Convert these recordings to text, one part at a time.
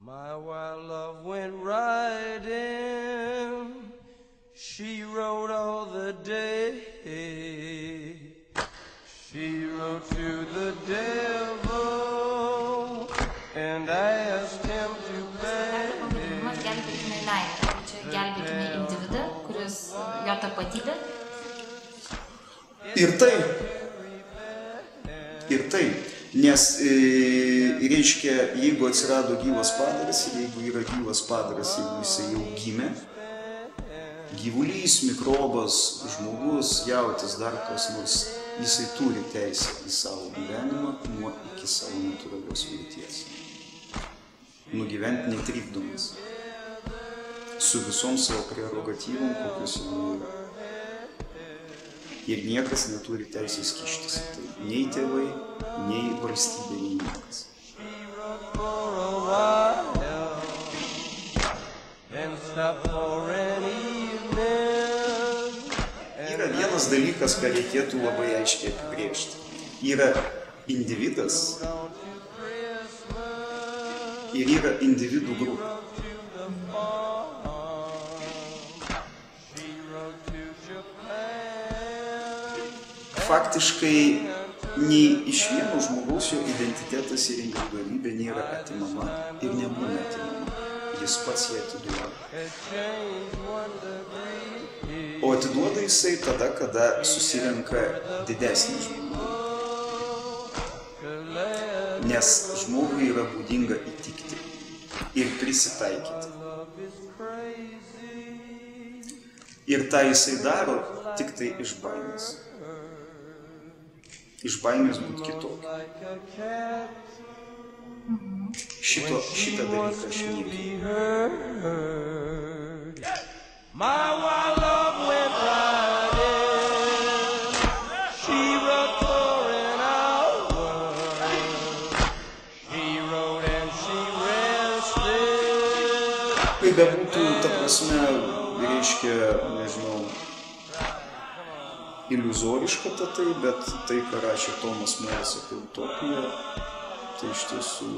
My wild love went riding, she rode all the day, she rode to the devil and asked him to pay. Pavadinimas gelbėkime meilę, čia gelbėkime individą, kuris jo tapatybė. Ir tai, nes reiškia, jeigu atsirado gyvas padaras ir jeigu yra gyvas padaras, jeigu jisai jau gimė, gyvulys, mikrobas, žmogus, jautis, dar kas nors, jisai turi teisę į savo gyvenimą nuo iki savo natūralios mirties. Nugyventi netrikdomas. Su visom savo prerogatyvom, kokios jau yra. Ir niekas neturi teisės kištis. Tai nei tėvai, nei valstybė, nei niekas. Yra vienas dalykas, ką reikėtų labai aiškiai apibrėžti. Yra individas ir yra individų grupė. Faktiškai nei iš vieno žmogaus jo identitetas ir individualybė nėra atimama ir nebūna atimama. Jis pats ją atiduoda. O atiduoda jisai tada, kada susirenka didesnį žmogų. Nes žmogui yra būdinga įtikti ir prisitaikyti. Ir tą jisai daro tik tai iš baimės. Iš baimės būti kitokį. Šitą dalyką aš niekinu. Kaip bebūtų, ta prasme, reiškia, nežinau, iliuzoriška tai, bet tai, ką rašė Tomas Moras apie utopiją, tai iš tiesų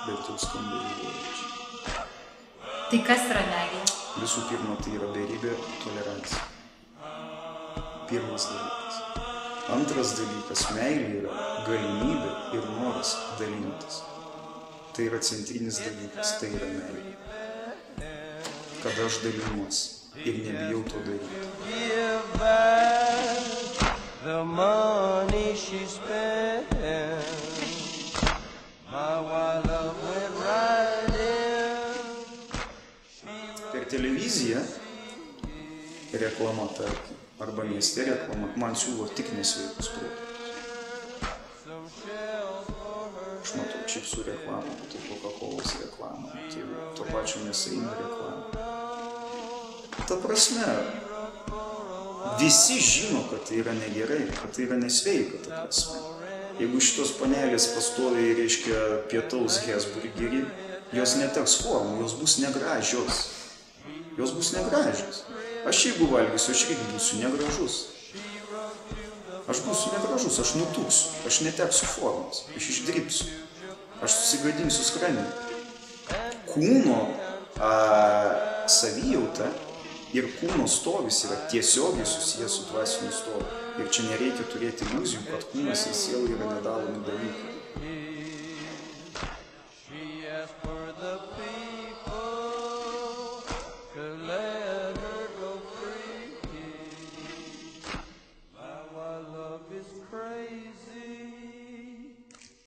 bent jau skamba iliuzoriškai. Tai kas yra meilė? Visų pirma, tai yra beribė tolerancija. Pirmas dalykas. Antras dalykas, meilė yra galimybė ir noras dalintis. Tai yra centrinis dalykas, tai yra meilė. Kada aš dalinuosi. Ir nebijau to daryti. Per televiziją reklama, arba mieste reklama, man siūlo tik nesveikus produktus. Aš matau čipsų reklamą, tai Coca-Colos reklamą, tai to pačio mėsainio reklamą. Ta prasme, visi žino, kad tai yra negerai, kad tai yra nesveika, ta prasme. Jeigu šitos panelės pastoviai, reiškia, pietaus Hesburgerį, jos neteks formų, jos bus negražios. Jos bus negražios. Aš jeigu valgysiu, aš irgi būsiu negražus. Aš būsiu negražus, aš nutuksiu, aš neteksiu formos, aš išdirbsiu, aš susigadinsiu skrandį. Kūno savijauta ir kūno stovis yra tiesiogiai susijęs su dvasiniu stoviu. Ir čia nereikia turėti iliuzijų, kad kūnas ir siela yra nedalomi dalykai.